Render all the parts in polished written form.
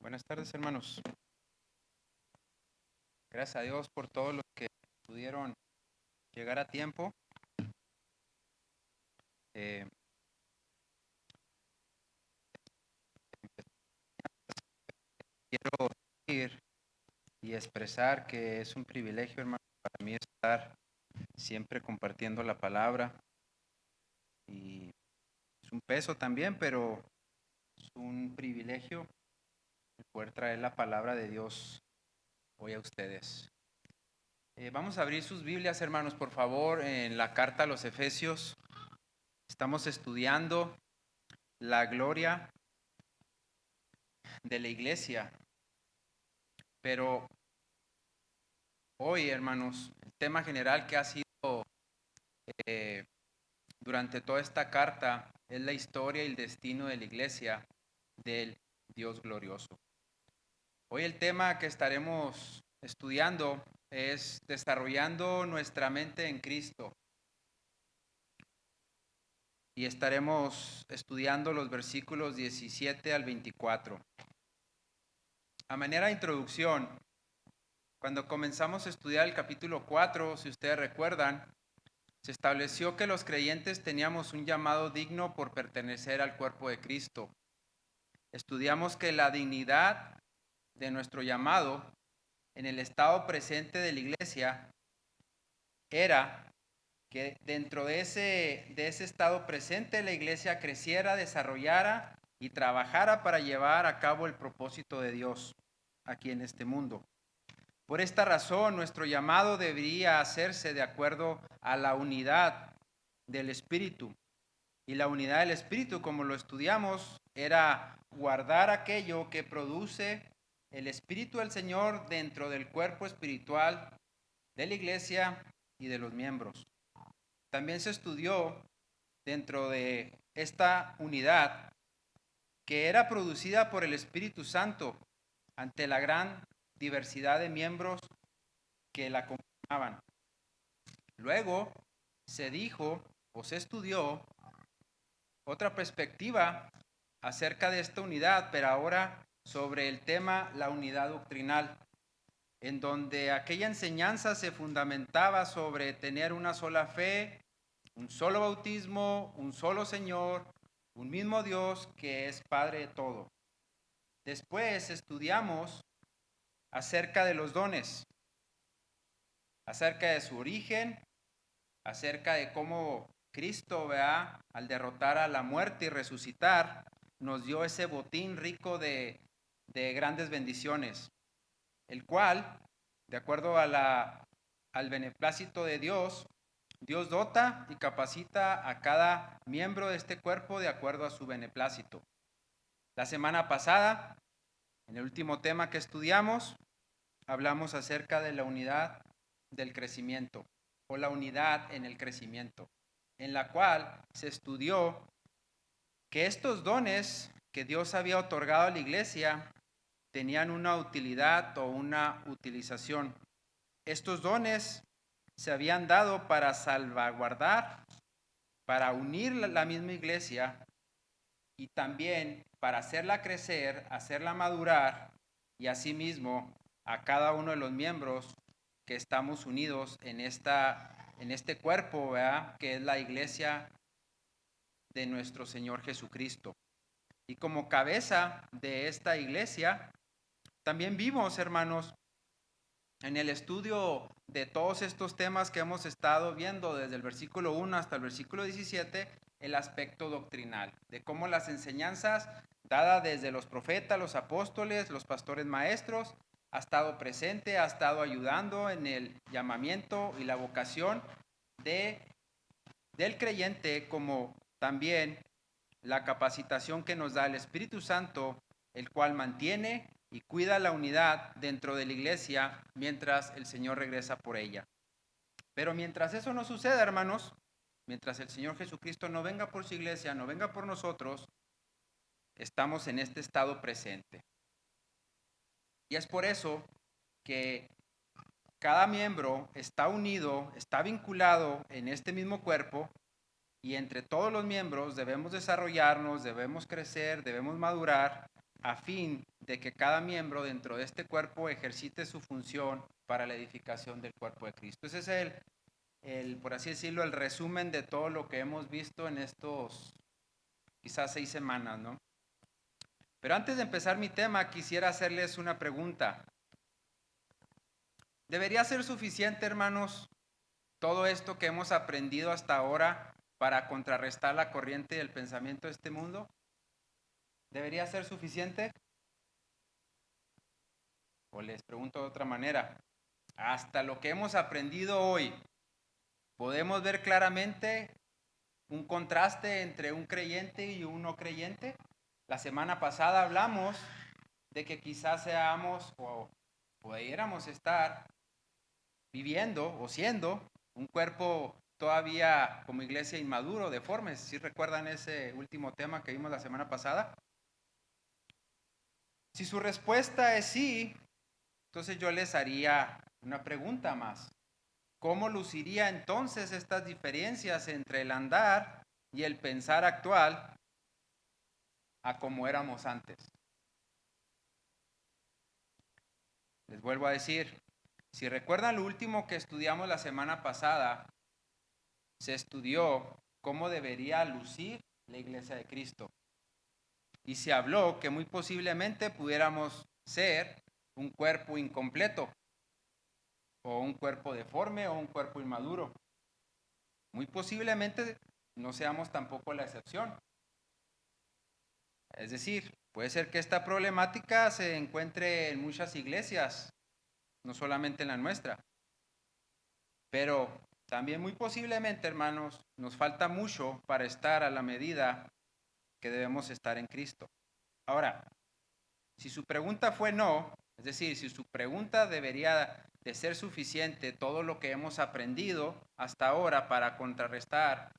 Buenas tardes, hermanos. Gracias a Dios por todos los que pudieron llegar a tiempo. Eh, Quiero decir y expresar que es un privilegio, hermano, para mí estar siempre compartiendo la palabra. Y es un peso también, pero es un privilegio el poder traer la palabra de Dios hoy a ustedes. Vamos a abrir sus Biblias, hermanos, por favor, en la carta a los Efesios. Estamos estudiando la gloria de la iglesia, pero hoy, hermanos, el tema general que ha sido eh, durante toda esta carta es la historia y el destino de la iglesia del Dios glorioso. Hoy el tema que estaremos estudiando es desarrollando nuestra mente en Cristo. Y estaremos estudiando los versículos 17 al 24. A manera de introducción, cuando comenzamos a estudiar el capítulo 4, si ustedes recuerdan, se estableció que los creyentes teníamos un llamado digno por pertenecer al cuerpo de Cristo. Estudiamos que la dignidad de nuestro llamado en el estado presente de la iglesia era que dentro de ese estado presente la iglesia creciera, desarrollara y trabajara para llevar a cabo el propósito de Dios aquí en este mundo. Por esta razón, nuestro llamado debería hacerse de acuerdo a la unidad del Espíritu. Y la unidad del Espíritu, como lo estudiamos, era guardar aquello que produce el Espíritu del Señor dentro del cuerpo espiritual de la iglesia y de los miembros. También se estudió dentro de esta unidad que era producida por el Espíritu Santo ante la gran diversidad de miembros que la conformaban. Luego se dijo o se estudió otra perspectiva acerca de esta unidad, pero ahora sobre el tema la unidad doctrinal, en donde aquella enseñanza se fundamentaba sobre tener una sola fe, un solo bautismo, un solo Señor, un mismo Dios que es Padre de todo. Después estudiamos acerca de los dones, acerca de su origen, acerca de cómo Cristo, ¿verdad?, al derrotar a la muerte y resucitar, nos dio ese botín rico de grandes bendiciones, el cual, de acuerdo al beneplácito de Dios, Dios dota y capacita a cada miembro de este cuerpo de acuerdo a su beneplácito. La semana pasada, en el último tema que estudiamos, hablamos acerca de la unidad del crecimiento o la unidad en el crecimiento, en la cual se estudió que estos dones que Dios había otorgado a la iglesia tenían una utilidad o una utilización. Estos dones se habían dado para salvaguardar, para unir la misma iglesia y también para hacerla crecer, hacerla madurar y asimismo a cada uno de los miembros que estamos unidos en este cuerpo, ¿verdad?, que es la iglesia de nuestro Señor Jesucristo. Y como cabeza de esta iglesia, también vimos, hermanos, en el estudio de todos estos temas que hemos estado viendo desde el versículo 1 hasta el versículo 17, el aspecto doctrinal, de cómo las enseñanzas dadas desde los profetas, los apóstoles, los pastores maestros, ha estado presente, ha estado ayudando en el llamamiento y la vocación del creyente, como también la capacitación que nos da el Espíritu Santo, el cual mantiene y cuida la unidad dentro de la iglesia mientras el Señor regresa por ella. Pero mientras eso no suceda, hermanos, mientras el Señor Jesucristo no venga por su iglesia, no venga por nosotros, estamos en este estado presente. Y es por eso que cada miembro está unido, está vinculado en este mismo cuerpo, y entre todos los miembros debemos desarrollarnos, debemos crecer, debemos madurar a fin de que cada miembro dentro de este cuerpo ejercite su función para la edificación del cuerpo de Cristo. Ese es por así decirlo, el resumen de todo lo que hemos visto en estos quizás 6 semanas, ¿no? Pero antes de empezar mi tema, quisiera hacerles una pregunta. ¿Debería ser suficiente, hermanos, todo esto que hemos aprendido hasta ahora para contrarrestar la corriente del pensamiento de este mundo? ¿Debería ser suficiente? O les pregunto de otra manera, hasta lo que hemos aprendido hoy, ¿podemos ver claramente un contraste entre un creyente y un no creyente? La semana pasada hablamos de que quizás seamos o pudiéramos estar viviendo o siendo un cuerpo todavía como iglesia inmaduro, deformes. ¿Sí recuerdan ese último tema que vimos la semana pasada? Si su respuesta es sí, entonces yo les haría una pregunta más. ¿Cómo luciría entonces estas diferencias entre el andar y el pensar actual a como éramos antes? Les vuelvo a decir, si recuerdan lo último que estudiamos la semana pasada, se estudió cómo debería lucir la iglesia de Cristo. Y se habló que muy posiblemente pudiéramos ser un cuerpo incompleto, o un cuerpo deforme, o un cuerpo inmaduro. Muy posiblemente no seamos tampoco la excepción. Es decir, puede ser que esta problemática se encuentre en muchas iglesias, no solamente en la nuestra. Pero también muy posiblemente, hermanos, nos falta mucho para estar a la medida que debemos estar en Cristo. Ahora, si su pregunta fue no, es decir, si su pregunta debería de ser suficiente todo lo que hemos aprendido hasta ahora para contrarrestar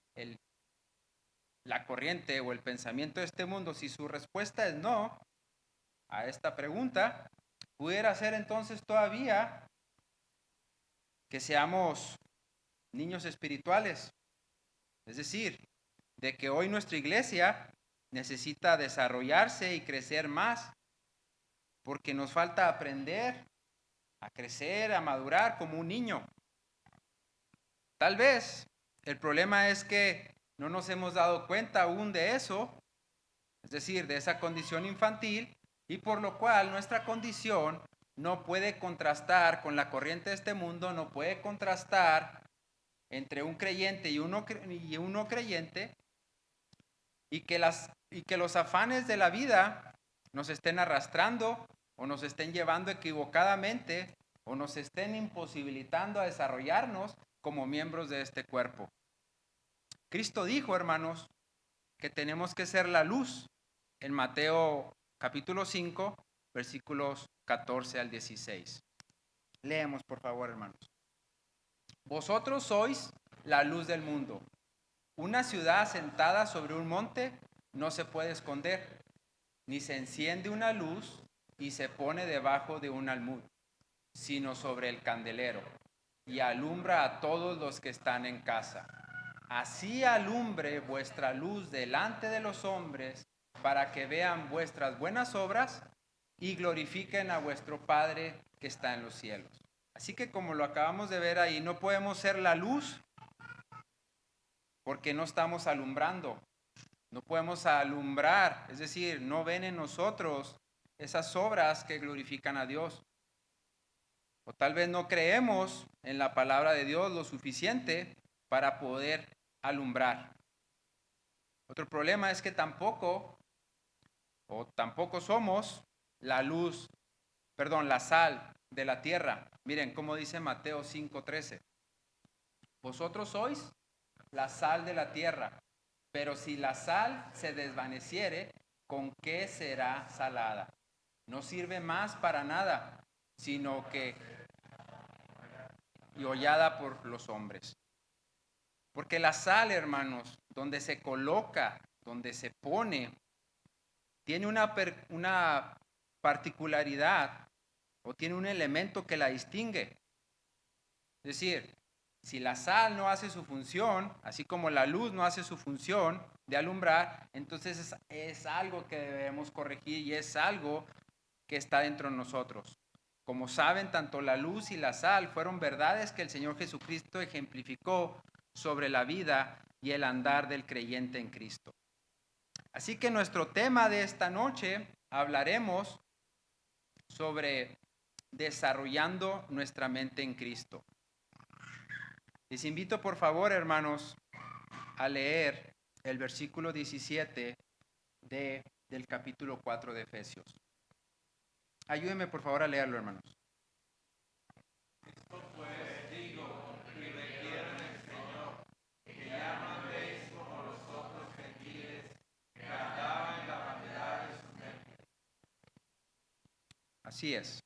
la corriente o el pensamiento de este mundo, si su respuesta es no a esta pregunta, pudiera ser entonces todavía que seamos niños espirituales. Es decir, de que hoy nuestra iglesia necesita desarrollarse y crecer más, porque nos falta aprender a crecer, a madurar como un niño. Tal vez el problema es que no nos hemos dado cuenta aún de eso, es decir, de esa condición infantil, y por lo cual nuestra condición no puede contrastar con la corriente de este mundo, no puede contrastar entre un creyente y un no creyente, y que los afanes de la vida nos estén arrastrando o nos estén llevando equivocadamente o nos estén imposibilitando a desarrollarnos como miembros de este cuerpo. Cristo dijo, hermanos, que tenemos que ser la luz en Mateo capítulo 5, versículos 14 al 16. Leemos, por favor, hermanos. Vosotros sois la luz del mundo. Una ciudad asentada sobre un monte no se puede esconder, ni se enciende una luz y se pone debajo de un almud, sino sobre el candelero, y alumbra a todos los que están en casa. Así alumbre vuestra luz delante de los hombres, para que vean vuestras buenas obras y glorifiquen a vuestro Padre que está en los cielos. Así que como lo acabamos de ver ahí, no podemos ser la luz porque no estamos alumbrando. No podemos alumbrar, es decir, no ven en nosotros esas obras que glorifican a Dios. O tal vez no creemos en la palabra de Dios lo suficiente para poder alumbrar. Otro problema es que tampoco somos la sal de la tierra. Miren cómo dice Mateo 5:13. Vosotros sois la sal de la tierra, pero si la sal se desvaneciere, ¿con qué será salada? No sirve más para nada, sino que y hollada por los hombres. Porque la sal, hermanos, donde se coloca, donde se pone, tiene una particularidad o tiene un elemento que la distingue. Es decir, si la sal no hace su función, así como la luz no hace su función de alumbrar, entonces es algo que debemos corregir y es algo que está dentro de nosotros. Como saben, tanto la luz y la sal fueron verdades que el Señor Jesucristo ejemplificó sobre la vida y el andar del creyente en Cristo. Así que nuestro tema de esta noche hablaremos sobre desarrollando nuestra mente en Cristo. Les invito por favor, hermanos, a leer el versículo 17 del capítulo 4 de Efesios. Ayúdenme por favor a leerlo, hermanos. Esto pues digo, y requiero en el Señor, que ya no andéis como los otros gentiles, que andaban en la vanidad de su mente. Así es.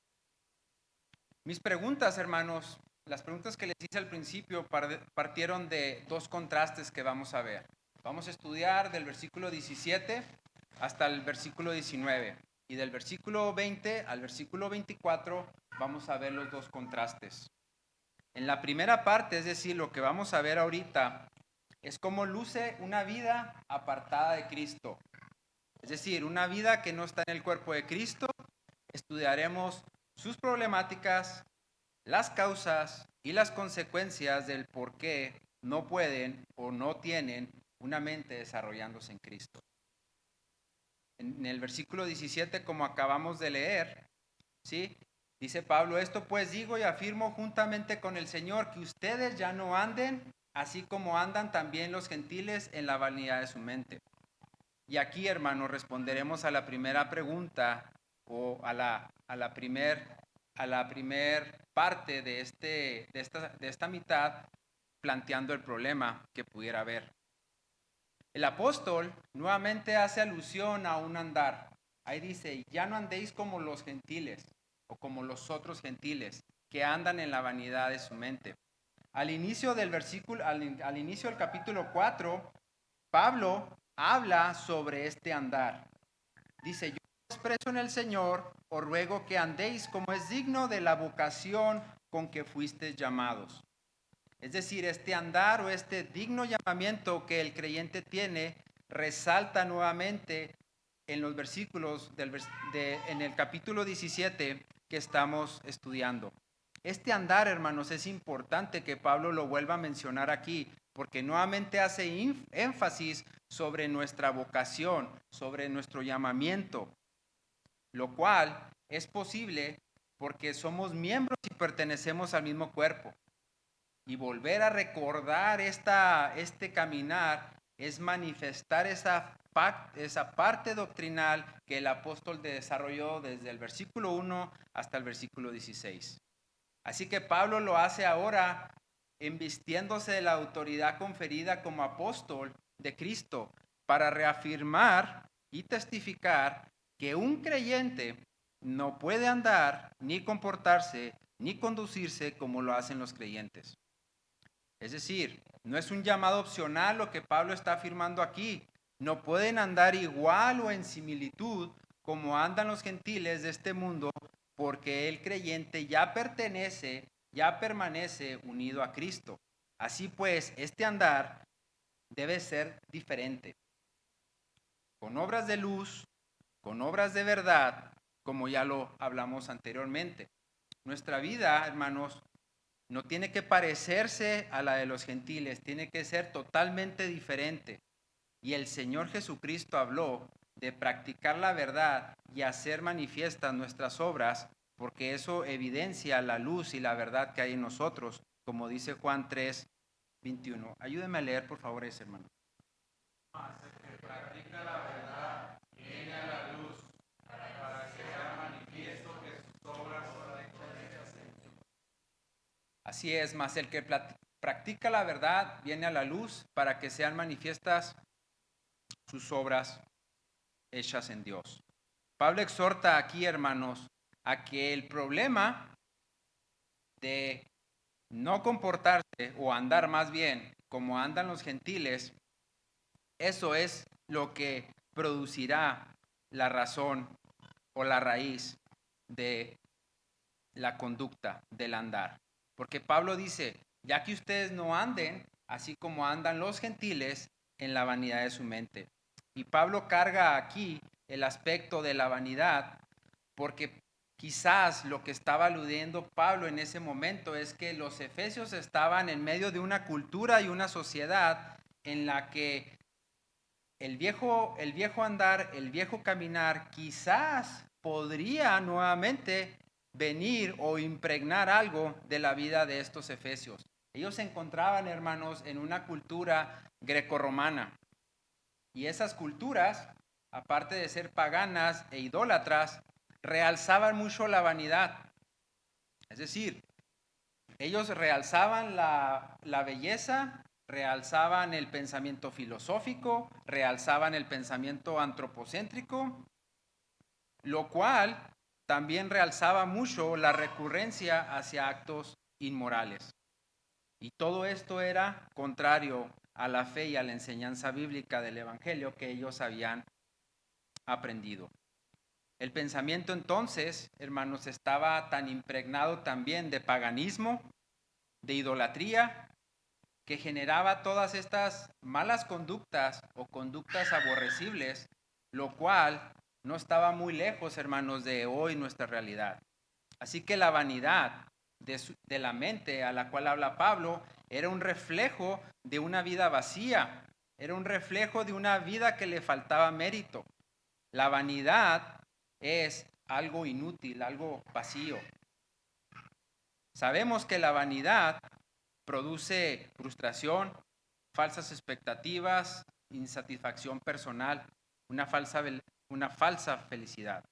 Mis preguntas, hermanos, las preguntas que les hice al principio partieron de dos contrastes que vamos a ver. Vamos a estudiar del versículo 17 hasta el versículo 19. Y del versículo 20 al versículo 24 vamos a ver los dos contrastes. En la primera parte, es decir, lo que vamos a ver ahorita, es cómo luce una vida apartada de Cristo. Es decir, una vida que no está en el cuerpo de Cristo. Estudiaremos sus problemáticas, las causas y las consecuencias del por qué no pueden o no tienen una mente desarrollándose en Cristo. En el versículo 17, como acabamos de leer, ¿sí? Dice Pablo, esto pues digo y afirmo juntamente con el Señor, que ustedes ya no anden así como andan también los gentiles en la vanidad de su mente. Y aquí, hermanos, responderemos a la primera pregunta o a la primer parte de esta mitad, planteando el problema que pudiera haber. El apóstol nuevamente hace alusión a un andar. Ahí dice, ya no andéis como los gentiles o como los otros gentiles que andan en la vanidad de su mente. Al inicio del versículo, al inicio del capítulo 4, Pablo habla sobre este andar. Dice, yo expreso en el Señor, os ruego que andéis como es digno de la vocación con que fuisteis llamados. Es decir, este andar o este digno llamamiento que el creyente tiene resalta nuevamente en los versículos en el capítulo 17 que estamos estudiando. Este andar, hermanos, es importante que Pablo lo vuelva a mencionar aquí, porque nuevamente hace énfasis sobre nuestra vocación, sobre nuestro llamamiento, lo cual es posible porque somos miembros y pertenecemos al mismo cuerpo. Y volver a recordar este caminar es manifestar esa parte doctrinal que el apóstol desarrolló desde el versículo 1 hasta el versículo 16. Así que Pablo lo hace ahora invistiéndose de la autoridad conferida como apóstol de Cristo para reafirmar y testificar que un creyente no puede andar, ni comportarse, ni conducirse como lo hacen los creyentes. Es decir, no es un llamado opcional lo que Pablo está afirmando aquí. No pueden andar igual o en similitud como andan los gentiles de este mundo, porque el creyente ya permanece unido a Cristo. Así pues, este andar debe ser diferente, con obras de luz, con obras de verdad, como ya lo hablamos anteriormente. Nuestra vida, hermanos, no tiene que parecerse a la de los gentiles, tiene que ser totalmente diferente. Y el Señor Jesucristo habló de practicar la verdad y hacer manifiestas nuestras obras, porque eso evidencia la luz y la verdad que hay en nosotros, como dice Juan 3:21. Ayúdeme a leer, por favor, ese hermano. El que practica la verdad viene a la luz, para que sea manifiesto que sus obras son hechas en Dios. Así es, mas el que practica la verdad viene a la luz para que sean manifiestas sus obras hechas en Dios. Pablo exhorta aquí, hermanos, a que el problema de no comportarse o andar más bien como andan los gentiles, eso es lo que producirá la razón o la raíz de la conducta del andar. Porque Pablo dice, ya que ustedes no anden así como andan los gentiles en la vanidad de su mente. Y Pablo carga aquí el aspecto de la vanidad porque quizás lo que estaba aludiendo Pablo en ese momento es que los efesios estaban en medio de una cultura y una sociedad en la que el viejo andar, el viejo caminar, quizás podría nuevamente venir o impregnar algo de la vida de estos efesios. Ellos se encontraban, hermanos, en una cultura grecorromana. Y esas culturas, aparte de ser paganas e idólatras, realzaban mucho la vanidad. Es decir, ellos realzaban la belleza, realzaban el pensamiento filosófico, realzaban el pensamiento antropocéntrico, lo cual también realzaba mucho la recurrencia hacia actos inmorales. Y todo esto era contrario a la fe y a la enseñanza bíblica del Evangelio que ellos habían aprendido. El pensamiento entonces, hermanos, estaba tan impregnado también de paganismo, de idolatría, que generaba todas estas malas conductas o conductas aborrecibles, lo cual no estaba muy lejos, hermanos, de hoy nuestra realidad. Así que la vanidad de la mente a la cual habla Pablo era un reflejo de una vida vacía, era un reflejo de una vida que le faltaba mérito. La vanidad es algo inútil, algo vacío. Sabemos que la vanidad produce frustración, falsas expectativas, insatisfacción personal, una falsa felicidad.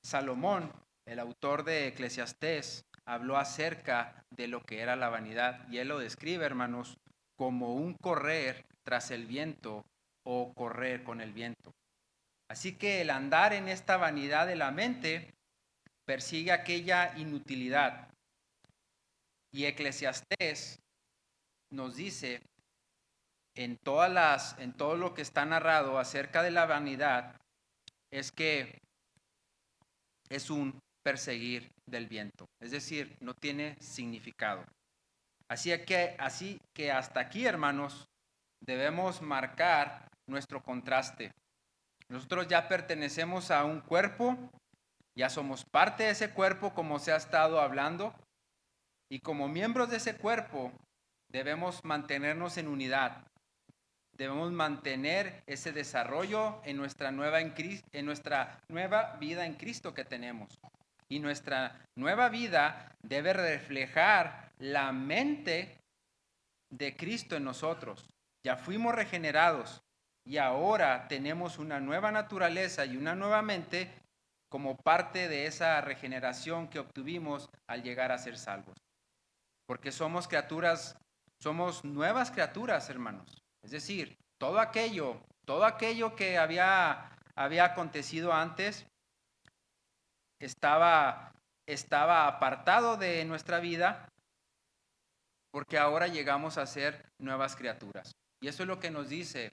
Salomón, el autor de Eclesiastés, habló acerca de lo que era la vanidad y él lo describe, hermanos, como un correr tras el viento o correr con el viento. Así que el andar en esta vanidad de la mente persigue aquella inutilidad. Y Eclesiastés nos dice en todo lo que está narrado acerca de la vanidad es que es un perseguir del viento, es decir, no tiene significado. Así que hasta aquí, hermanos, debemos marcar nuestro contraste. Nosotros ya pertenecemos a un cuerpo, ya somos parte de ese cuerpo como se ha estado hablando, y como miembros de ese cuerpo debemos mantenernos en unidad. Debemos mantener ese desarrollo en nuestra nueva vida en Cristo que tenemos. Y nuestra nueva vida debe reflejar la mente de Cristo en nosotros. Ya fuimos regenerados y ahora tenemos una nueva naturaleza y una nueva mente como parte de esa regeneración que obtuvimos al llegar a ser salvos. Porque somos nuevas criaturas, hermanos. Es decir, todo aquello que había acontecido antes estaba apartado de nuestra vida porque ahora llegamos a ser nuevas criaturas. Y eso es lo que nos dice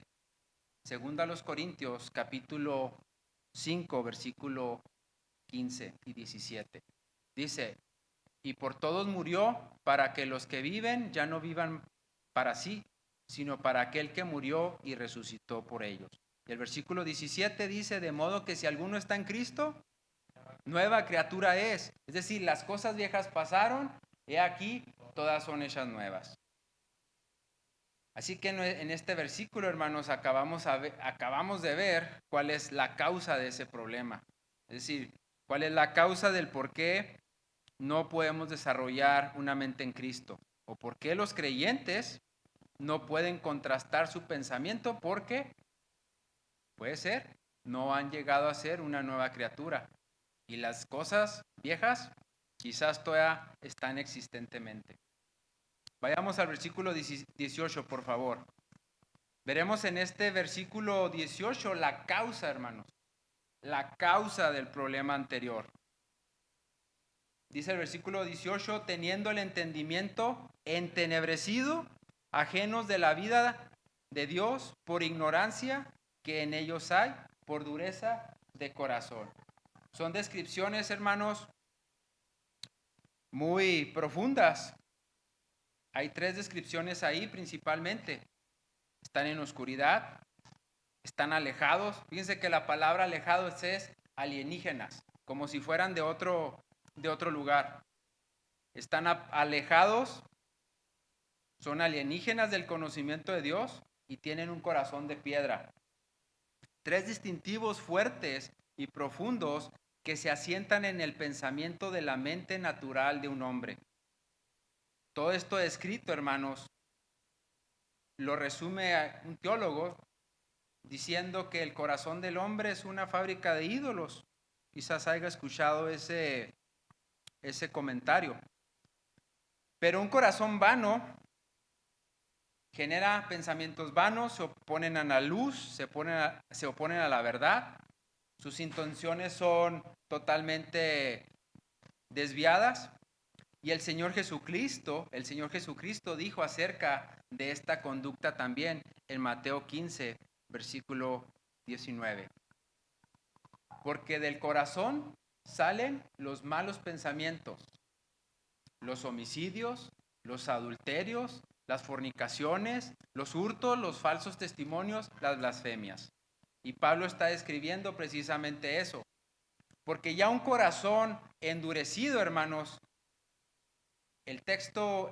2 Corintios capítulo 5, versículo 15 y 17. Dice, y por todos murió para que los que viven ya no vivan para sí, sino para aquel que murió y resucitó por ellos. Y el versículo 17 dice, de modo que si alguno está en Cristo, nueva criatura es. Es decir, las cosas viejas pasaron, he aquí, todas son hechas nuevas. Así que en este versículo, hermanos, acabamos de ver cuál es la causa de ese problema. Es decir, cuál es la causa del por qué no podemos desarrollar una mente en Cristo. O por qué los creyentes no pueden contrastar su pensamiento porque, puede ser, no han llegado a ser una nueva criatura. Y las cosas viejas quizás todavía están existentemente. Vayamos al versículo 18, por favor. Veremos en este versículo 18 la causa, hermanos, la causa del problema anterior. Dice el versículo 18, teniendo el entendimiento entenebrecido, ajenos de la vida de Dios por ignorancia que en ellos hay, por dureza de corazón. Son descripciones, hermanos, muy profundas. Hay 3 descripciones ahí principalmente. Están en oscuridad, están alejados. Fíjense que la palabra alejados es alienígenas. como si fueran de otro lugar. Están alejados, son alienígenas del conocimiento de Dios y tienen un corazón de piedra. Tres distintivos fuertes y profundos que se asientan en el pensamiento de la mente natural de un hombre. Todo esto escrito, hermanos, lo resume un teólogo diciendo que el corazón del hombre es una fábrica de ídolos. Quizás haya escuchado ese comentario. Pero un corazón vano genera pensamientos vanos, se oponen a la luz, se oponen a la verdad. Sus intenciones son totalmente desviadas. Y el Señor Jesucristo dijo acerca de esta conducta también en Mateo 15, versículo 19. Porque del corazón salen los malos pensamientos, los homicidios, los adulterios, las fornicaciones, los hurtos, los falsos testimonios, las blasfemias. Y Pablo está describiendo precisamente eso. Porque ya un corazón endurecido, hermanos, el texto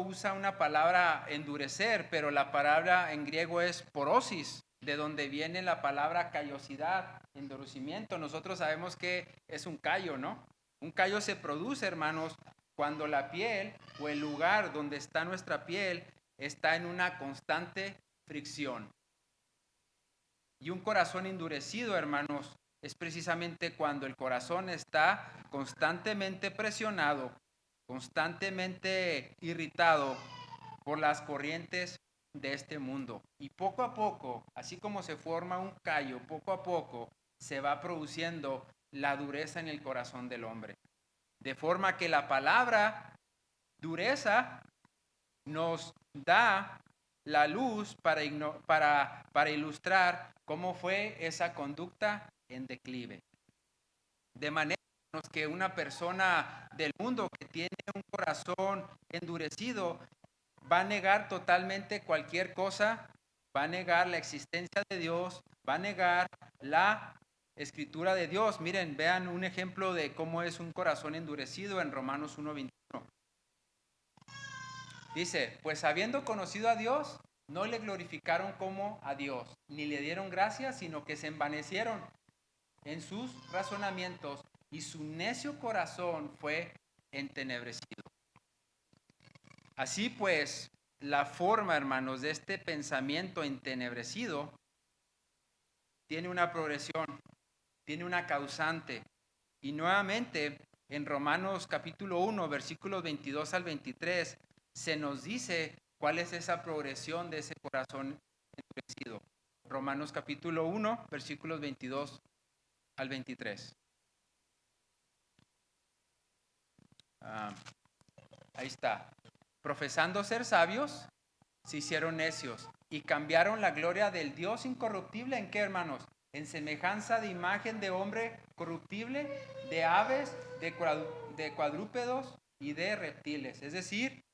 usa una palabra endurecer, pero la palabra en griego es porosis, de donde viene la palabra callosidad, endurecimiento. Nosotros sabemos que es un callo, ¿no? Un callo se produce, hermanos, cuando la piel o el lugar donde está nuestra piel está en una constante fricción. Y un corazón endurecido, hermanos, es precisamente cuando el corazón está constantemente presionado, constantemente irritado por las corrientes de este mundo. Y poco a poco, así como se forma un callo, poco a poco se va produciendo la dureza en el corazón del hombre. De forma que la palabra dureza nos da la luz para ilustrar cómo fue esa conducta en declive. De manera que una persona del mundo que tiene un corazón endurecido va a negar totalmente cualquier cosa, va a negar la existencia de Dios, va a negar la escritura de Dios. Miren, vean un ejemplo de cómo es un corazón endurecido en Romanos 1:21. Dice, pues habiendo conocido a Dios, no le glorificaron como a Dios, ni le dieron gracias, sino que se envanecieron en sus razonamientos y su necio corazón fue entenebrecido. Así pues, la forma, hermanos, de este pensamiento entenebrecido tiene una progresión, tiene una causante. Y nuevamente, en Romanos capítulo 1, versículos 22 al 23, se nos dice cuál es esa progresión de ese corazón endurecido. Romanos capítulo 1, versículos 22 al 23. Ahí está. Profesando ser sabios, se hicieron necios y cambiaron la gloria del Dios incorruptible ¿en qué, hermanos? En semejanza de imagen de hombre corruptible, de aves, de cuadrúpedos y de reptiles. Es decir,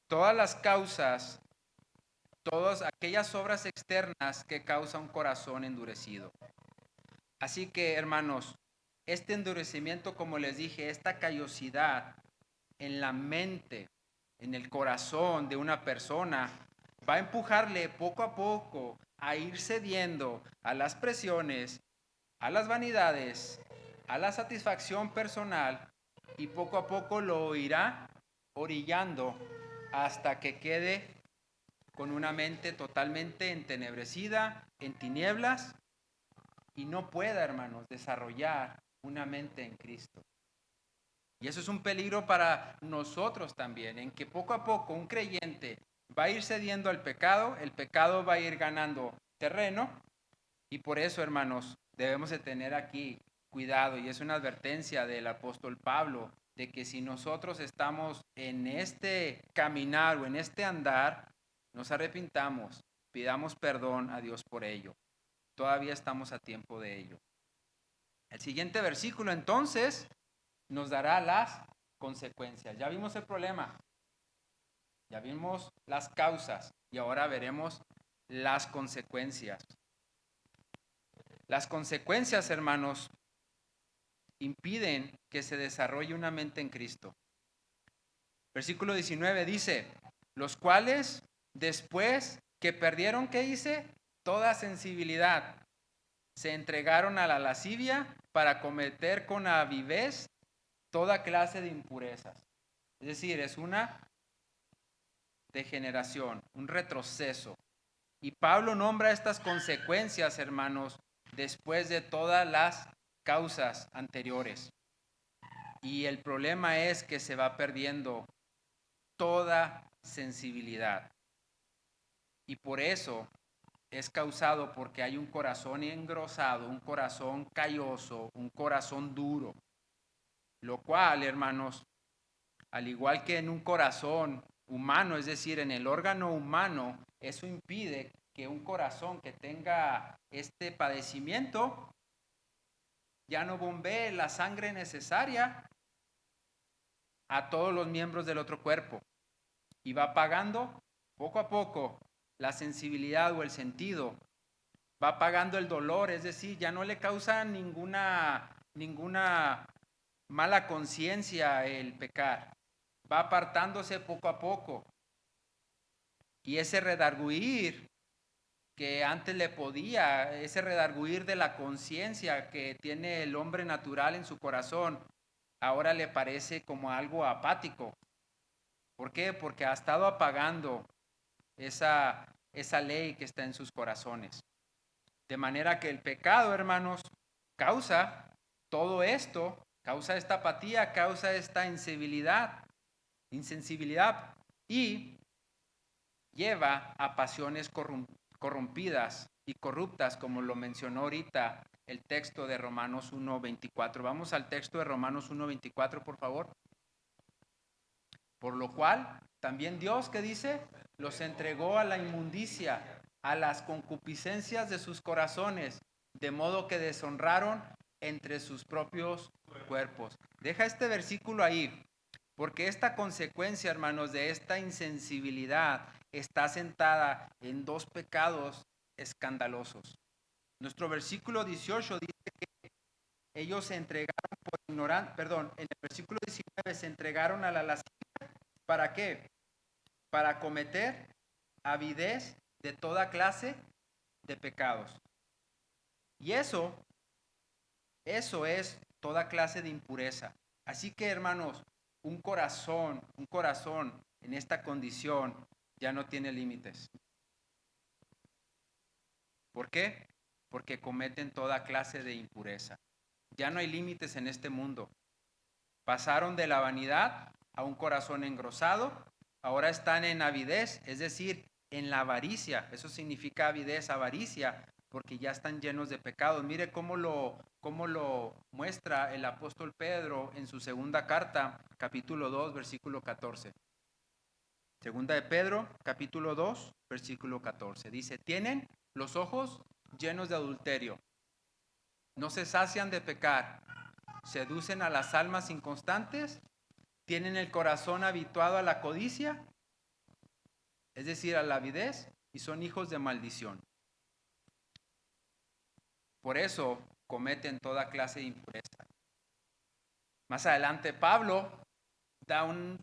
todas las causas, todas aquellas obras externas que causan un corazón endurecido. Así que, hermanos, este endurecimiento, como les dije, esta callosidad en la mente, en el corazón de una persona, va a empujarle poco a poco a ir cediendo a las presiones, a las vanidades, a la satisfacción personal y poco a poco lo irá orillando hasta que quede con una mente totalmente entenebrecida, en tinieblas y no pueda, hermanos, desarrollar una mente en Cristo. Y eso es un peligro para nosotros también, en que poco a poco un creyente va a ir cediendo al pecado, el pecado va a ir ganando terreno y por eso, hermanos, debemos de tener aquí cuidado y es una advertencia del apóstol Pablo de que si nosotros estamos en este caminar o en este andar, nos arrepintamos, pidamos perdón a Dios por ello. Todavía estamos a tiempo de ello. El siguiente versículo entonces nos dará las consecuencias. Ya vimos el problema, ya vimos las causas y ahora veremos las consecuencias. Las consecuencias, hermanos, impiden que se desarrolle una mente en Cristo. Versículo 19 dice, los cuales después que perdieron, ¿qué dice? Toda sensibilidad, se entregaron a la lascivia para cometer con avidez toda clase de impurezas. Es decir, es una degeneración, un retroceso. Y Pablo nombra estas consecuencias, hermanos, después de todas las causas anteriores. Y el problema es que se va perdiendo toda sensibilidad. Y por eso es causado porque hay un corazón engrosado, un corazón calloso, un corazón duro. Lo cual, hermanos, al igual que en un corazón humano, es decir, en el órgano humano, eso impide que un corazón que tenga este padecimiento ya no bombee la sangre necesaria a todos los miembros del otro cuerpo y va apagando poco a poco la sensibilidad o el sentido, va apagando el dolor, es decir, ya no le causa ninguna mala conciencia el pecar, va apartándose poco a poco. Y ese redarguir que antes le podía, ese redarguir de la conciencia que tiene el hombre natural en su corazón, ahora le parece como algo apático. ¿Por qué? Porque ha estado apagando esa ley que está en sus corazones. De manera que el pecado, hermanos, causa todo esto, causa esta apatía, causa esta insensibilidad y lleva a pasiones corrompidas y corruptas, como lo mencionó ahorita el texto de Romanos 1:24. Vamos al texto de Romanos 1:24, por favor. Por lo cual, también Dios, ¿qué dice? Los entregó a la inmundicia, a las concupiscencias de sus corazones, de modo que deshonraron entre sus propios cuerpos. Deja este versículo ahí, porque esta consecuencia, hermanos, de esta insensibilidad está sentada en dos pecados escandalosos. Nuestro versículo 18 dice que ellos se entregaron por ignorancia, en el versículo 19 se entregaron a la lascivia. ¿Para qué? Para cometer avidez de toda clase de pecados. Y eso es toda clase de impureza. Así que, hermanos, un corazón en esta condición ya no tiene límites. ¿Por qué? Porque cometen toda clase de impureza. Ya no hay límites en este mundo. Pasaron de la vanidad a un corazón engrosado, ahora están en avidez, es decir, en la avaricia. Eso significa avidez, avaricia, porque ya están llenos de pecados. Mire cómo lo muestra el apóstol Pedro en su segunda carta, capítulo 2, versículo 14. Segunda de Pedro, capítulo 2, versículo 14. Dice, tienen los ojos llenos de adulterio, no se sacian de pecar, seducen a las almas inconstantes, tienen el corazón habituado a la codicia, es decir, a la avidez, y son hijos de maldición. Por eso cometen toda clase de impureza. Más adelante Pablo da un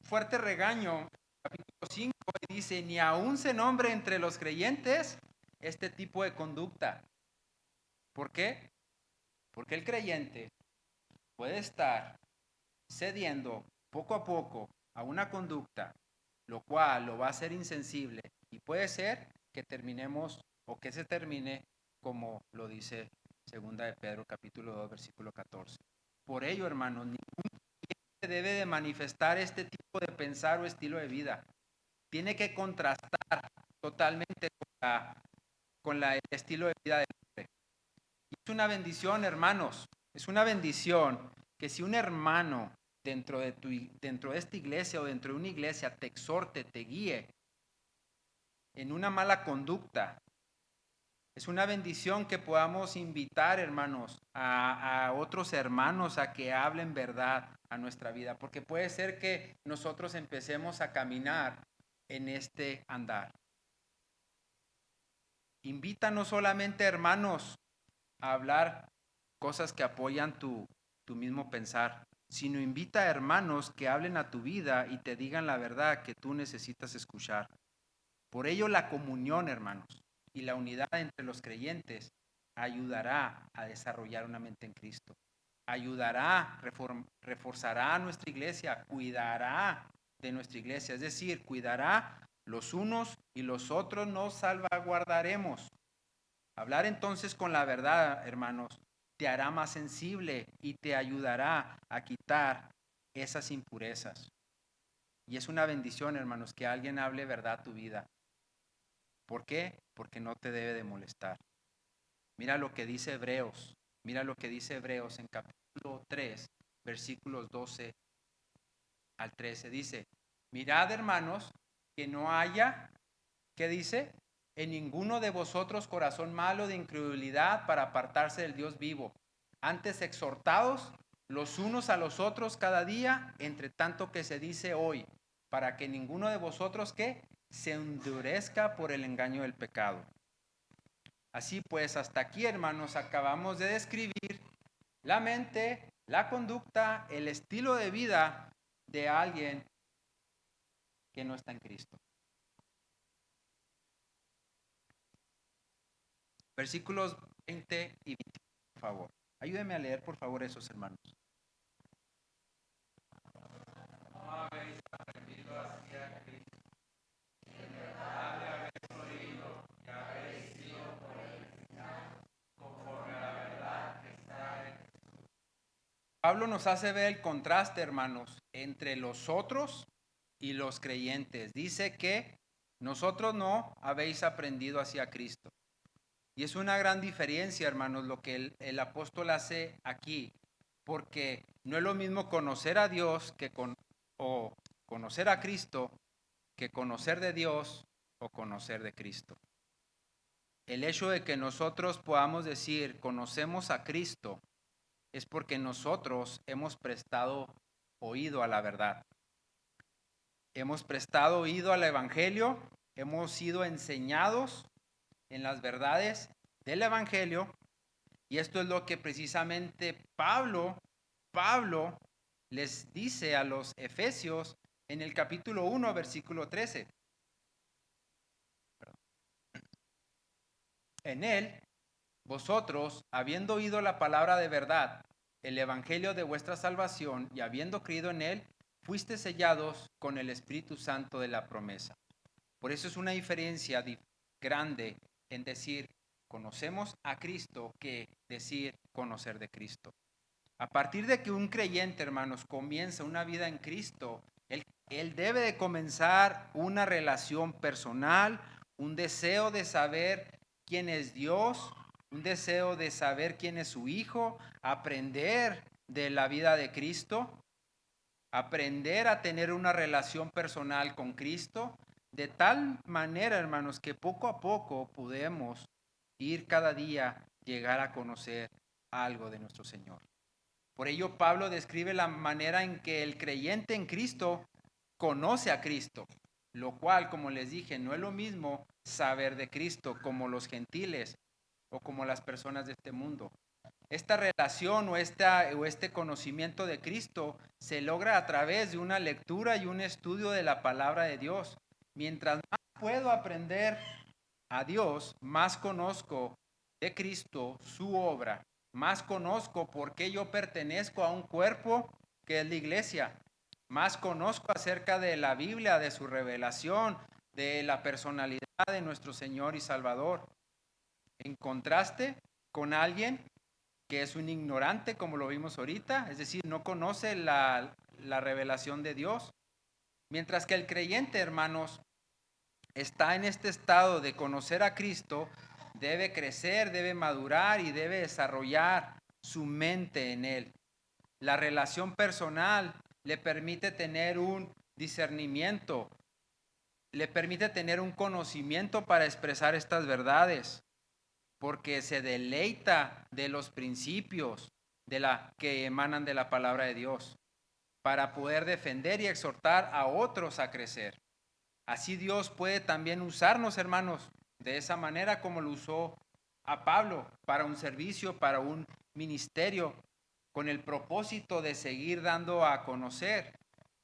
fuerte regaño, capítulo 5, y dice, ni aún se nombre entre los creyentes este tipo de conducta. ¿Por qué? Porque el creyente puede estar cediendo poco a poco a una conducta, lo cual lo va a hacer insensible y puede ser que terminemos o que se termine como lo dice segunda de Pedro capítulo 2 versículo 14. Por ello, hermanos, ningún creyente debe de manifestar este tipo de pensar o estilo de vida. Tiene que contrastar totalmente con el estilo de vida del hombre. Y es una bendición, hermanos, es una bendición que si un hermano dentro de esta iglesia o dentro de una iglesia te exhorte, te guíe en una mala conducta, es una bendición que podamos invitar, hermanos, a otros hermanos a que hablen verdad a nuestra vida, porque puede ser que nosotros empecemos a caminar en este andar. Invita no solamente, hermanos, a hablar cosas que apoyan tu tu mismo pensar, sino invita a hermanos que hablen a tu vida y te digan la verdad que tú necesitas escuchar. Por ello la comunión, hermanos, y la unidad entre los creyentes ayudará a desarrollar una mente en Cristo. Ayudará, reforzará nuestra iglesia, cuidará de nuestra iglesia, es decir, cuidará los unos y los otros nos salvaguardaremos. Hablar entonces con la verdad, hermanos, te hará más sensible y te ayudará a quitar esas impurezas. Y es una bendición, hermanos, que alguien hable verdad a tu vida. ¿Por qué? Porque no te debe de molestar. Mira lo que dice Hebreos. Mira lo que dice Hebreos en capítulo 3, versículos 12 al 13. Dice, mirad, hermanos, que no haya, ¿qué dice? En ninguno de vosotros corazón malo de incredulidad para apartarse del Dios vivo. Antes exhortados los unos a los otros cada día, entre tanto que se dice hoy, para que ninguno de vosotros, ¿qué? Se endurezca por el engaño del pecado. Así pues, hasta aquí, hermanos, acabamos de describir la mente, la conducta, el estilo de vida de alguien que no está en Cristo. Versículos 20 y 21, por favor. Ayúdenme a leer, por favor, esos hermanos. No habéis aprendido así a Cristo. En verdad le habéis oído y habéis sido por él enseñados, conforme a la verdad que está en Jesús. Pablo nos hace ver el contraste, hermanos, entre los otros y los creyentes. Dice que nosotros no habéis aprendido hacia Cristo. Y es una gran diferencia, hermanos, lo que el apóstol hace aquí, porque no es lo mismo conocer a Dios o conocer a Cristo que conocer de Dios o conocer de Cristo. El hecho de que nosotros podamos decir conocemos a Cristo es porque nosotros hemos prestado oído a la verdad. Hemos prestado oído al Evangelio, hemos sido enseñados en las verdades del Evangelio, y esto es lo que precisamente Pablo les dice a los efesios en el capítulo 1, versículo 13. En él, vosotros, habiendo oído la palabra de verdad, el evangelio de vuestra salvación, y habiendo creído en él, fuiste sellados con el Espíritu Santo de la promesa. Por eso es una diferencia grande en decir conocemos a Cristo que decir conocer de Cristo. A partir de que un creyente, hermanos, comienza una vida en Cristo, él debe de comenzar una relación personal, un deseo de saber quién es Dios, un deseo de saber quién es su Hijo, aprender de la vida de Cristo, aprender a tener una relación personal con Cristo, de tal manera, hermanos, que poco a poco podemos ir cada día, llegar a conocer algo de nuestro Señor. Por ello, Pablo describe la manera en que el creyente en Cristo conoce a Cristo, lo cual, como les dije, no es lo mismo saber de Cristo como los gentiles o como las personas de este mundo. Esta relación o este conocimiento de Cristo se logra a través de una lectura y un estudio de la palabra de Dios. Mientras más puedo aprender a Dios, más conozco de Cristo, su obra, más conozco por qué yo pertenezco a un cuerpo que es la iglesia, más conozco acerca de la Biblia, de su revelación, de la personalidad de nuestro Señor y Salvador. En contraste con alguien que es un ignorante, como lo vimos ahorita, es decir, no conoce la revelación de Dios. Mientras que el creyente, hermanos, está en este estado de conocer a Cristo, debe crecer, debe madurar y debe desarrollar su mente en Él. La relación personal le permite tener un discernimiento, le permite tener un conocimiento para expresar estas verdades, porque se deleita de los principios que emanan de la palabra de Dios, para poder defender y exhortar a otros a crecer. Así Dios puede también usarnos, hermanos, de esa manera como lo usó a Pablo para un servicio, para un ministerio, con el propósito de seguir dando a conocer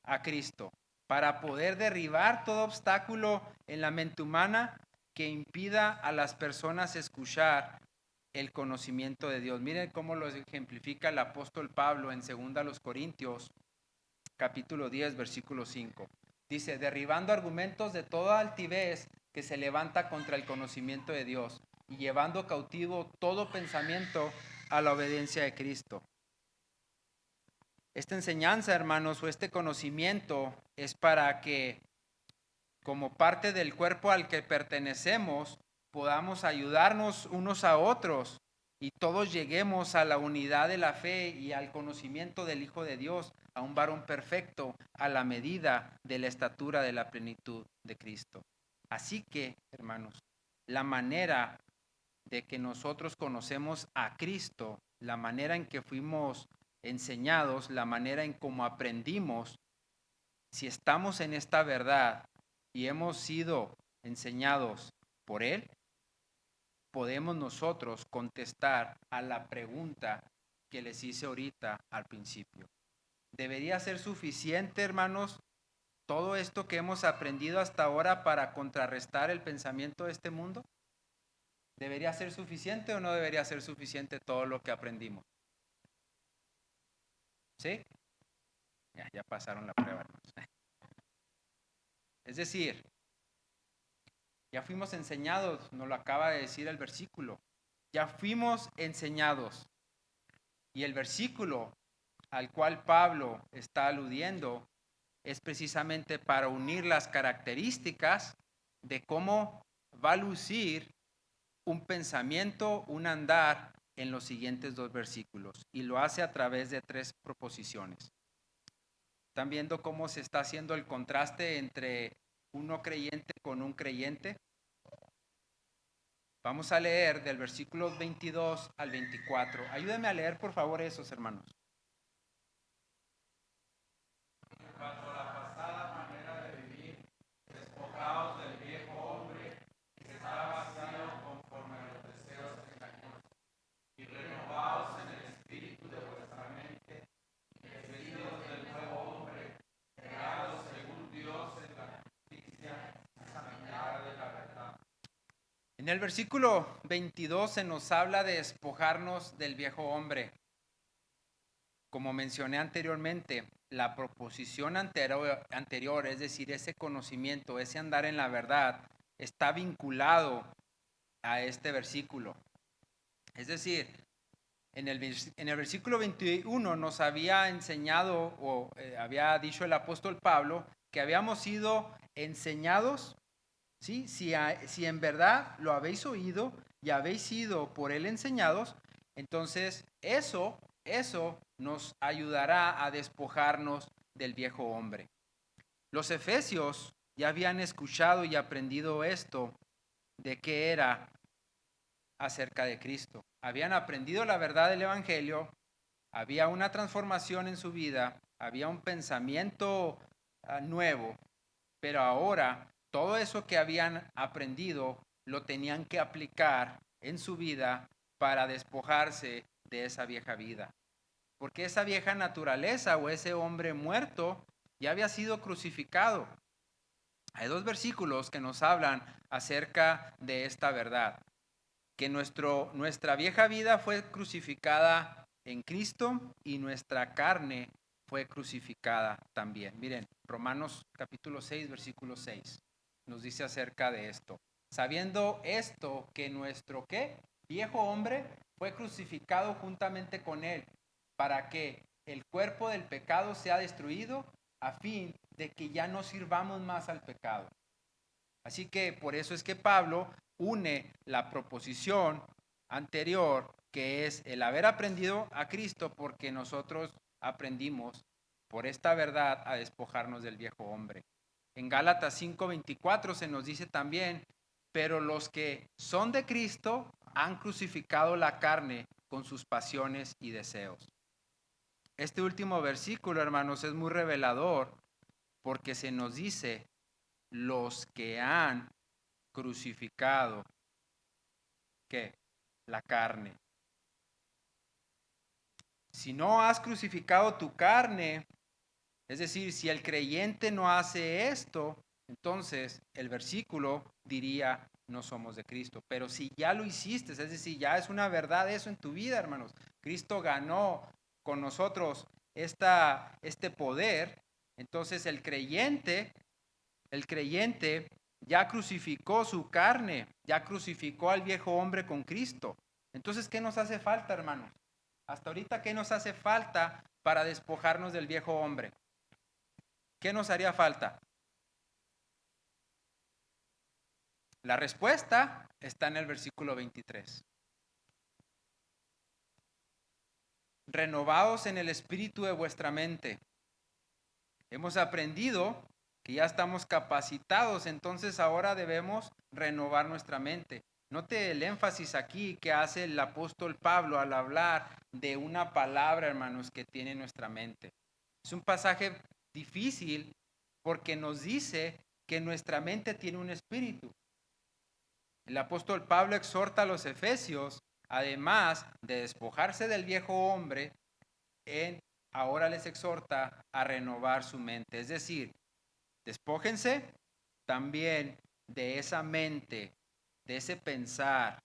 a Cristo, para poder derribar todo obstáculo en la mente humana que impida a las personas escuchar el conocimiento de Dios. Miren cómo lo ejemplifica el apóstol Pablo en 2 Corintios, capítulo 10, versículo 5. Dice, derribando argumentos de toda altivez que se levanta contra el conocimiento de Dios y llevando cautivo todo pensamiento a la obediencia de Cristo. Esta enseñanza, hermanos, o este conocimiento es para que, como parte del cuerpo al que pertenecemos, podamos ayudarnos unos a otros y todos lleguemos a la unidad de la fe y al conocimiento del Hijo de Dios, a un varón perfecto, a la medida de la estatura de la plenitud de Cristo. Así que, hermanos, la manera de que nosotros conocemos a Cristo, la manera en que fuimos enseñados, la manera en cómo aprendimos, si estamos en esta verdad y hemos sido enseñados por Él, podemos nosotros contestar a la pregunta que les hice ahorita al principio. ¿Debería ser suficiente, hermanos, todo esto que hemos aprendido hasta ahora para contrarrestar el pensamiento de este mundo? ¿Debería ser suficiente o no debería ser suficiente todo lo que aprendimos? ¿Sí? Ya pasaron la prueba, hermanos. Es decir, ya fuimos enseñados, nos lo acaba de decir el versículo. Ya fuimos enseñados. Y el versículo al cual Pablo está aludiendo es precisamente para unir las características de cómo va a lucir un pensamiento, un andar en los siguientes dos versículos. Y lo hace a través de tres proposiciones. ¿Están viendo cómo se está haciendo el contraste entre un no creyente con un creyente? Vamos a leer del versículo 22 al 24. Ayúdenme a leer, por favor, esos, hermanos. En cuanto a la pasada manera de vivir, despojaos del viejo hombre que está vacío conforme a los deseos engañosos, y renovaos en el espíritu de vuestra mente, y vestidos del nuevo hombre, creados según Dios en la justicia examinada de la verdad. En el versículo 22 se nos habla de despojarnos del viejo hombre. Como mencioné anteriormente, la proposición anterior, es decir, ese conocimiento, ese andar en la verdad, está vinculado a este versículo. Es decir, en el versículo 21 nos había enseñado o había dicho el apóstol Pablo que habíamos sido enseñados. ¿Sí? Si en verdad lo habéis oído y habéis sido por él enseñados, entonces eso nos ayudará a despojarnos del viejo hombre. Los efesios ya habían escuchado y aprendido esto de qué era acerca de Cristo. Habían aprendido la verdad del Evangelio, había una transformación en su vida, había un pensamiento nuevo, pero ahora todo eso que habían aprendido lo tenían que aplicar en su vida para despojarse de esa vieja vida. Porque esa vieja naturaleza o ese hombre muerto ya había sido crucificado. Hay dos versículos que nos hablan acerca de esta verdad. Que nuestra vieja vida fue crucificada en Cristo y nuestra carne fue crucificada también. Miren, Romanos capítulo 6, versículo 6 nos dice acerca de esto. Sabiendo esto, que nuestro ¿qué? Viejo hombre fue crucificado juntamente con él, para que el cuerpo del pecado sea destruido, a fin de que ya no sirvamos más al pecado. Así que por eso es que Pablo une la proposición anterior, que es el haber aprendido a Cristo, porque nosotros aprendimos por esta verdad a despojarnos del viejo hombre. En Gálatas 5:24 se nos dice también, pero los que son de Cristo han crucificado la carne con sus pasiones y deseos. Este último versículo, hermanos, es muy revelador porque se nos dice los que han crucificado, ¿qué? La carne. Si no has crucificado tu carne, es decir, si el creyente no hace esto, entonces el versículo diría, no somos de Cristo. Pero si ya lo hiciste, es decir, ya es una verdad eso en tu vida, hermanos. Cristo ganó con nosotros este poder. Entonces el creyente ya crucificó su carne, ya crucificó al viejo hombre con Cristo. Entonces, ¿qué nos hace falta, hermanos? Hasta ahorita, ¿qué nos hace falta para despojarnos del viejo hombre? ¿Qué nos haría falta? La respuesta está en el versículo 23. Renovados en el espíritu de vuestra mente. Hemos aprendido que ya estamos capacitados, entonces ahora debemos renovar nuestra mente. Note el énfasis aquí que hace el apóstol Pablo al hablar de una palabra, hermanos, que tiene nuestra mente. Es un pasaje difícil porque nos dice que nuestra mente tiene un espíritu. El apóstol Pablo exhorta a los efesios, además de despojarse del viejo hombre, ahora les exhorta a renovar su mente. Es decir, despójense también de esa mente, de ese pensar.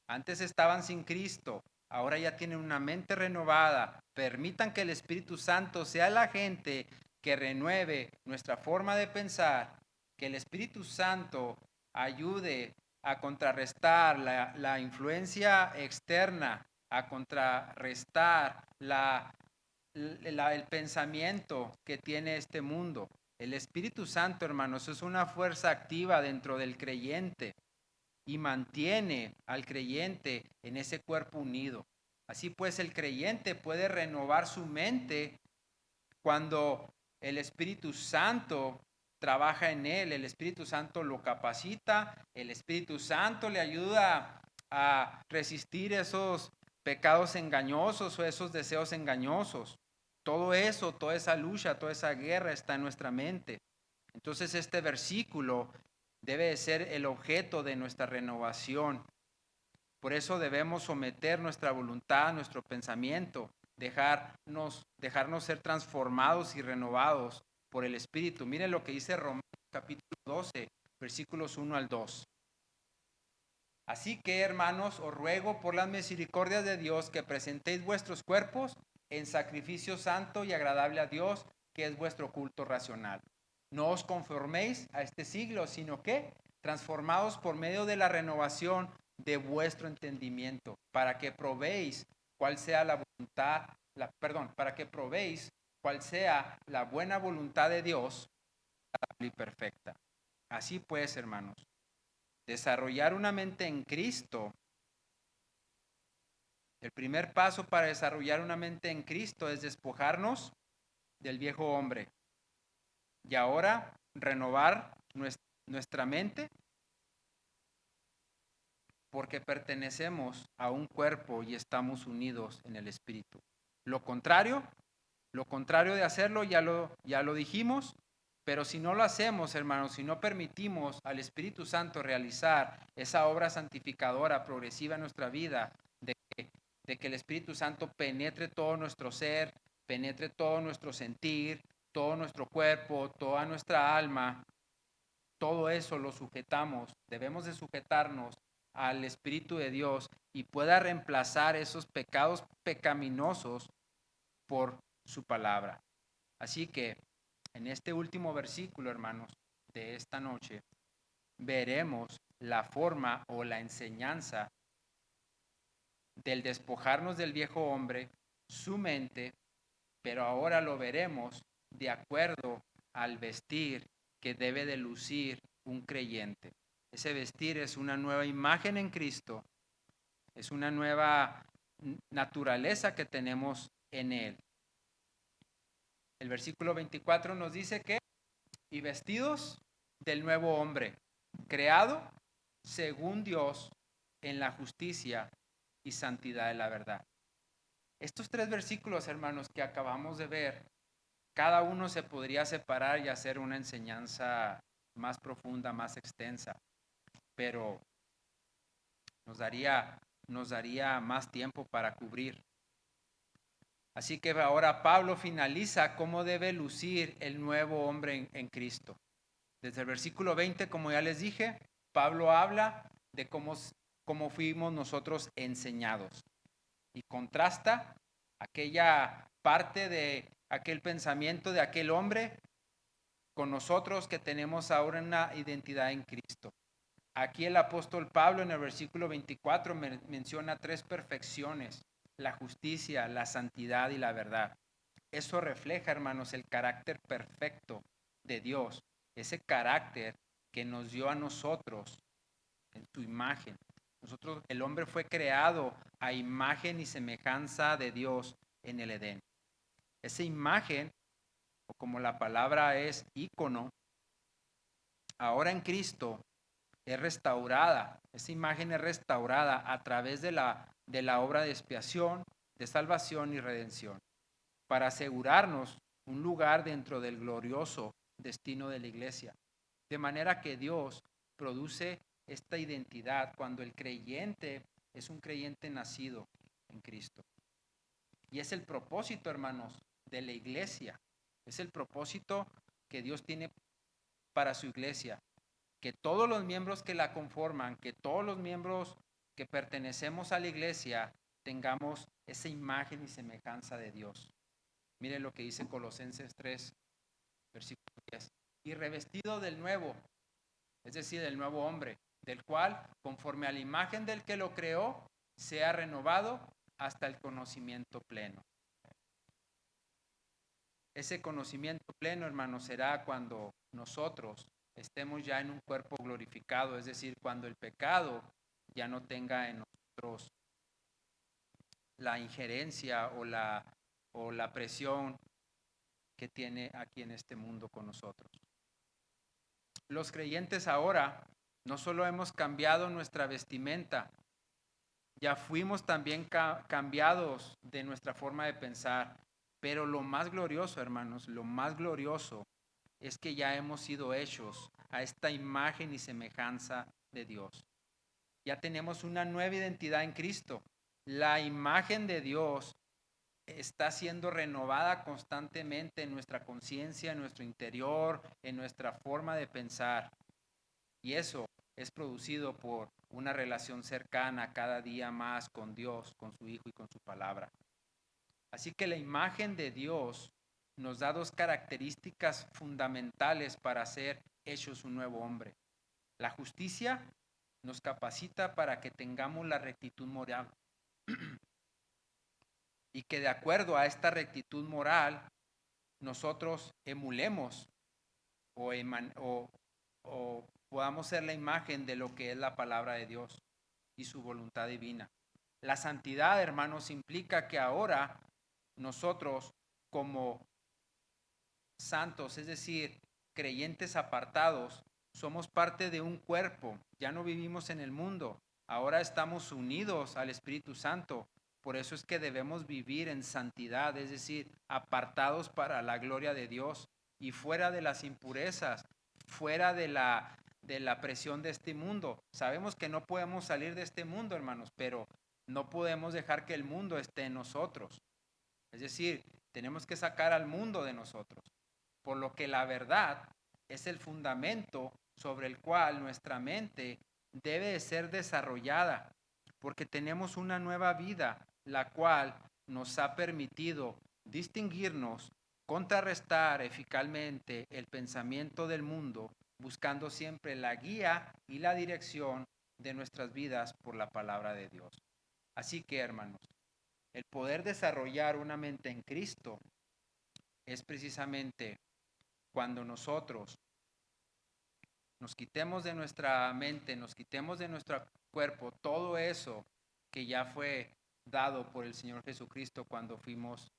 Antes estaban sin Cristo, ahora ya tienen una mente renovada. Permitan que el Espíritu Santo sea el agente que renueve nuestra forma de pensar, que el Espíritu Santo ayude a contrarrestar la influencia externa, a contrarrestar el pensamiento que tiene este mundo. El Espíritu Santo, hermanos, es una fuerza activa dentro del creyente y mantiene al creyente en ese cuerpo unido. Así pues, el creyente puede renovar su mente cuando el Espíritu Santo trabaja en él, el Espíritu Santo lo capacita, el Espíritu Santo le ayuda a resistir esos pecados engañosos o esos deseos engañosos. Todo eso, toda esa lucha, toda esa guerra está en nuestra mente. Entonces este versículo debe de ser el objeto de nuestra renovación. Por eso debemos someter nuestra voluntad, nuestro pensamiento, dejarnos ser transformados y renovados por el Espíritu. Miren lo que dice Romanos capítulo 12, versículos 1 al 2. Así que, hermanos, os ruego por las misericordias de Dios que presentéis vuestros cuerpos en sacrificio santo y agradable a Dios, que es vuestro culto racional. No os conforméis a este siglo, sino que transformaos por medio de la renovación de vuestro entendimiento, para que probéis cuál sea para que probéis cuál sea la buena voluntad de Dios y perfecta. Así pues, hermanos, desarrollar una mente en Cristo, el primer paso para desarrollar una mente en Cristo es despojarnos del viejo hombre y ahora renovar nuestra mente porque pertenecemos a un cuerpo y estamos unidos en el Espíritu. Lo contrario de hacerlo ya lo dijimos, pero si no lo hacemos, hermanos, si no permitimos al Espíritu Santo realizar esa obra santificadora progresiva en nuestra vida, de que el Espíritu Santo penetre todo nuestro ser, penetre todo nuestro sentir, todo nuestro cuerpo, toda nuestra alma, todo eso lo sujetamos, debemos de sujetarnos al Espíritu de Dios y pueda reemplazar esos pecados pecaminosos por su palabra. Así que en este último versículo, hermanos, de esta noche, veremos la forma o la enseñanza del despojarnos del viejo hombre, su mente, pero ahora lo veremos de acuerdo al vestir que debe de lucir un creyente. Ese vestir es una nueva imagen en Cristo, es una nueva naturaleza que tenemos en Él. El versículo 24 nos dice que, y vestidos del nuevo hombre, creado según Dios en la justicia y santidad de la verdad. Estos tres versículos, hermanos, que acabamos de ver, cada uno se podría separar y hacer una enseñanza más profunda, más extensa, pero nos daría más tiempo para cubrir. Así que ahora Pablo finaliza cómo debe lucir el nuevo hombre en Cristo. Desde el versículo 20, como ya les dije, Pablo habla de cómo fuimos nosotros enseñados y contrasta aquella parte de aquel pensamiento de aquel hombre con nosotros que tenemos ahora una identidad en Cristo. Aquí el apóstol Pablo en el versículo 24 menciona tres perfecciones: la justicia, la santidad y la verdad. Eso refleja, hermanos, el carácter perfecto de Dios, ese carácter que nos dio a nosotros en su imagen. Nosotros, el hombre fue creado a imagen y semejanza de Dios en el Edén. Esa imagen, o como la palabra es ícono, ahora en Cristo es restaurada. Esa imagen es restaurada a través de la obra de expiación, de salvación y redención, para asegurarnos un lugar dentro del glorioso destino de la iglesia. De manera que Dios produce esta identidad cuando el creyente es un creyente nacido en Cristo. Y es el propósito, hermanos, de la iglesia. Es el propósito que Dios tiene para su iglesia. Que todos los miembros que la conforman, que todos los miembros que pertenecemos a la iglesia, tengamos esa imagen y semejanza de Dios. Mire lo que dice Colosenses 3, versículo 10. Y revestido del nuevo, es decir, del nuevo hombre, del cual, conforme a la imagen del que lo creó, sea renovado hasta el conocimiento pleno. Ese conocimiento pleno, hermanos, será cuando nosotros estemos ya en un cuerpo glorificado, es decir, cuando el pecado ya no tenga en nosotros la injerencia o la presión que tiene aquí en este mundo con nosotros. Los creyentes ahora no solo hemos cambiado nuestra vestimenta, ya fuimos también cambiados de nuestra forma de pensar, pero lo más glorioso, hermanos, lo más glorioso es que ya hemos sido hechos a esta imagen y semejanza de Dios. Ya tenemos una nueva identidad en Cristo. La imagen de Dios está siendo renovada constantemente en nuestra conciencia, en nuestro interior, en nuestra forma de pensar. Y eso es producido por una relación cercana cada día más con Dios, con su Hijo y con su palabra. Así que la imagen de Dios nos da dos características fundamentales para ser hechos un nuevo hombre. La justicia nos capacita para que tengamos la rectitud moral y que de acuerdo a esta rectitud moral nosotros emulemos o podamos ser la imagen de lo que es la palabra de Dios y su voluntad divina. La santidad, hermanos, implica que ahora nosotros como santos, es decir, creyentes apartados, somos parte de un cuerpo, ya no vivimos en el mundo, ahora estamos unidos al Espíritu Santo. Por eso es que debemos vivir en santidad, es decir, apartados para la gloria de Dios y fuera de las impurezas, fuera de la presión de este mundo. Sabemos que no podemos salir de este mundo, hermanos, pero no podemos dejar que el mundo esté en nosotros. Es decir, tenemos que sacar al mundo de nosotros. Por lo que la verdad es el fundamento sobre el cual nuestra mente debe de ser desarrollada, porque tenemos una nueva vida, la cual nos ha permitido distinguirnos, contrarrestar eficazmente el pensamiento del mundo, buscando siempre la guía y la dirección de nuestras vidas por la palabra de Dios. Así que, hermanos, el poder desarrollar una mente en Cristo es precisamente cuando nosotros nos quitemos de nuestra mente, nos quitemos de nuestro cuerpo todo eso que ya fue dado por el Señor Jesucristo cuando fuimos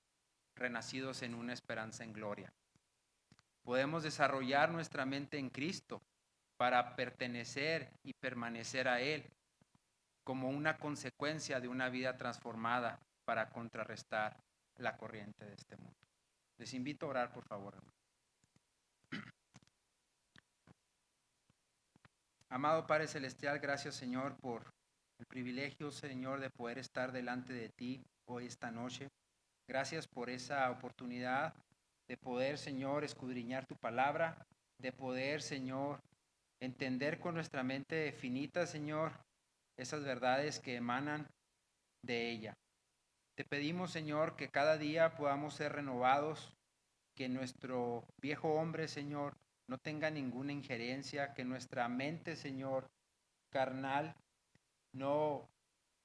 renacidos en una esperanza en gloria. Podemos desarrollar nuestra mente en Cristo para pertenecer y permanecer a Él como una consecuencia de una vida transformada para contrarrestar la corriente de este mundo. Les invito a orar, por favor. Amado Padre Celestial, gracias, Señor, por el privilegio, Señor, de poder estar delante de ti hoy esta noche. Gracias por esa oportunidad de poder, Señor, escudriñar tu palabra, de poder, Señor, entender con nuestra mente finita, Señor, esas verdades que emanan de ella. Te pedimos, Señor, que cada día podamos ser renovados, que nuestro viejo hombre, Señor, no tenga ninguna injerencia, que nuestra mente, Señor, carnal, no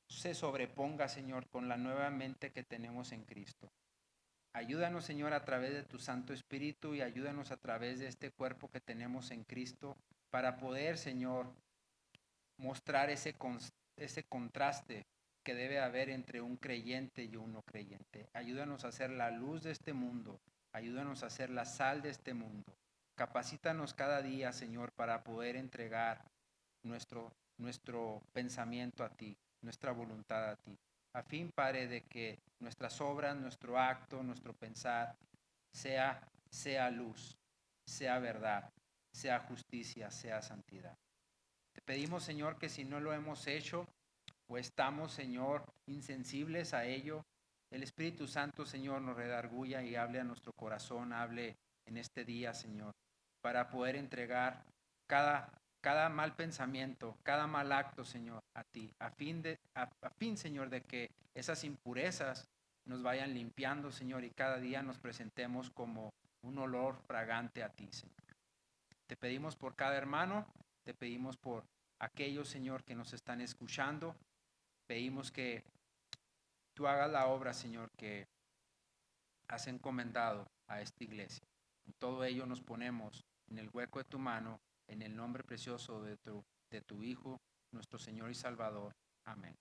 se sobreponga, Señor, con la nueva mente que tenemos en Cristo. Ayúdanos, Señor, a través de tu Santo Espíritu y ayúdanos a través de este cuerpo que tenemos en Cristo para poder, Señor, mostrar ese contraste que debe haber entre un creyente y un no creyente. Ayúdanos a ser la luz de este mundo. Ayúdanos a ser la sal de este mundo. Capacítanos cada día, Señor, para poder entregar nuestro pensamiento a ti, nuestra voluntad a ti. A fin, Padre, de que nuestras obras, nuestro acto, nuestro pensar sea luz, sea verdad, sea justicia, sea santidad. Te pedimos, Señor, que si no lo hemos hecho o estamos, Señor, insensibles a ello, el Espíritu Santo, Señor, nos redarguya y hable a nuestro corazón, hable en este día, Señor, para poder entregar cada mal pensamiento, cada mal acto, Señor, a ti, a fin, Señor, de que esas impurezas nos vayan limpiando, Señor, y cada día nos presentemos como un olor fragante a ti, Señor. Te pedimos por cada hermano, te pedimos por aquellos, Señor, que nos están escuchando. Pedimos que tú hagas la obra, Señor, que has encomendado a esta iglesia. En todo ello nos ponemos en el hueco de tu mano, en el nombre precioso de tu Hijo, nuestro Señor y Salvador. Amén.